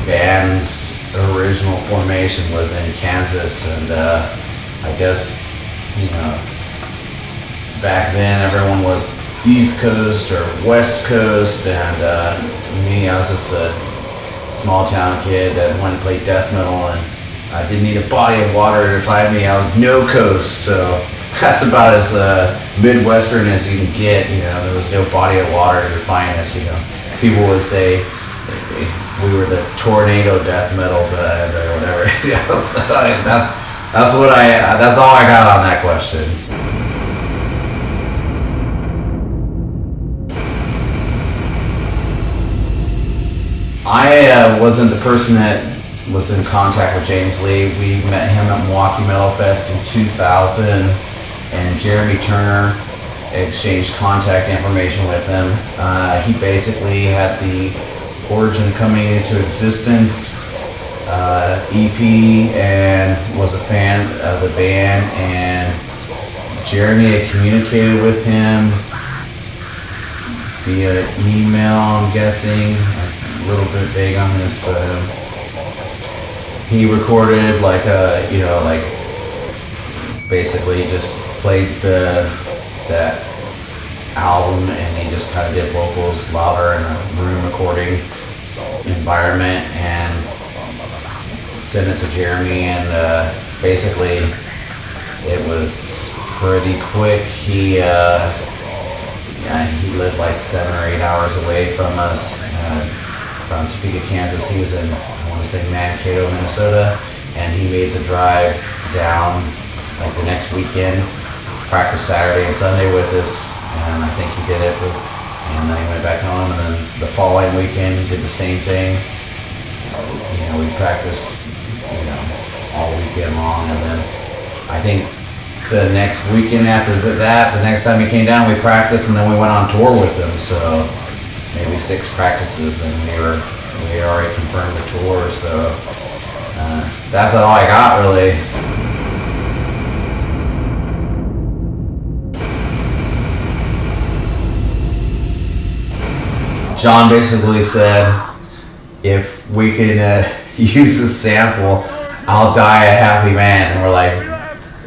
band's original formation was in Kansas, and I guess, you know, back then everyone was East Coast or West Coast, and me, I was just a small town kid that wanted to play death metal, and I didn't need a body of water to define me. I was no coast, so that's about as Midwestern as you can get. You know, there was no body of water to define us. You know, people would say we were the tornado death metal band or whatever. You know, so that's all I got on that question. I wasn't the person that was in contact with James Lee. We met him at Milwaukee Metal Fest in 2000, and Jeremy Turner exchanged contact information with him. He basically had the Origin coming into existence EP and was a fan of the band, and Jeremy had communicated with him via email, I'm guessing. A little bit vague on this, but he recorded like basically just played that album, and he just kind of did vocals louder in a room recording environment and sent it to Jeremy, and basically it was pretty quick. He lived like 7 or 8 hours away from us. From Topeka, Kansas. He was in, I want to say, Mankato, Minnesota, and he made the drive down like the next weekend, practiced Saturday and Sunday with us, and I think he did it, and then he went back home, and then the following weekend he did the same thing. You know, we practiced, you know, all weekend long, and then I think the next weekend after that, the next time he came down, we practiced, and then we went on tour with him, so maybe 6 practices, and we had already confirmed the tour, so that's all I got, really. John basically said, if we could use this sample, I'll die a happy man, and we're like,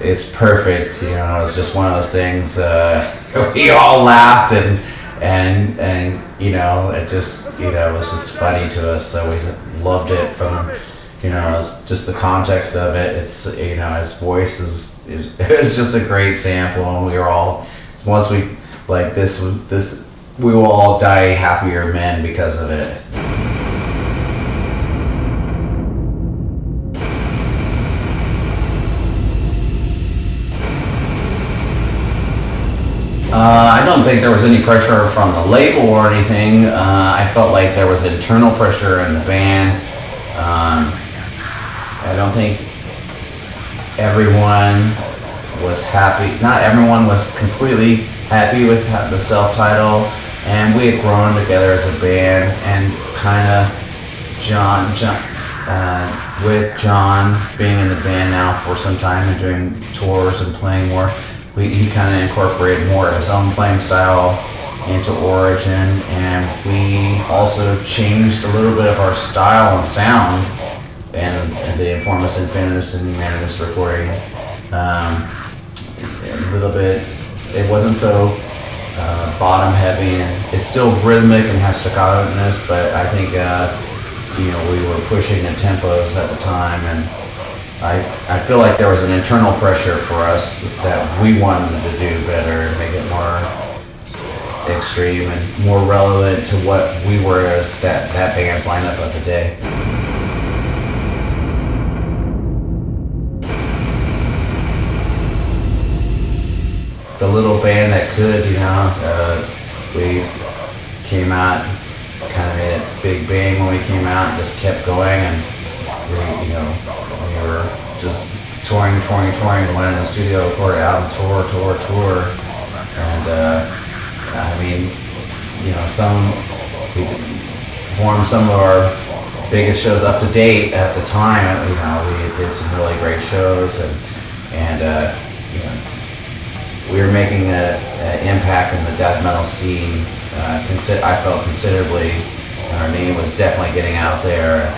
it's perfect, you know. It's just one of those things. We all laughed, and you know, it just, you know, it was just funny to us, so we loved it from, you know, it's just the context of it. It's, you know, his voice it was just a great sample, and we were all, once we, like, this, we will all die happier men because of it. I don't think there was any pressure from the label or anything. I felt like there was internal pressure in the band. I don't think everyone was happy. Not everyone was completely happy with the self-title, and we had grown together as a band, and kind of with John being in the band now for some time and doing tours and playing more, he kind of incorporated more of his own playing style into Origin, and we also changed a little bit of our style and sound and the Informis, Infinitas, and Inhumanitas recording. A little bit, it wasn't so bottom heavy, and it's still rhythmic and has staccato-ness, but I think you know, we were pushing the tempos at the time, and I feel like there was an internal pressure for us that we wanted to do better and make it more extreme and more relevant to what we were as that band's lineup of the day. The little band that could, you know, we came out, kind of made a big bang when we came out, and just kept going, and we were just touring, went in the studio, recorded album, tour, and I mean, you know, we performed some of our biggest shows up to date at the time. You know, we did some really great shows, and you know, we were making an impact in the death metal scene. I felt considerably our name was definitely getting out there.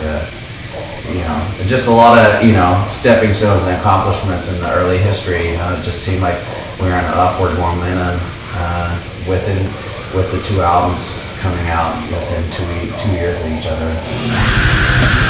Just a lot of stepping stones and accomplishments in the early history. It just seemed like we were on an upward momentum with the two albums coming out within 2 years of each other.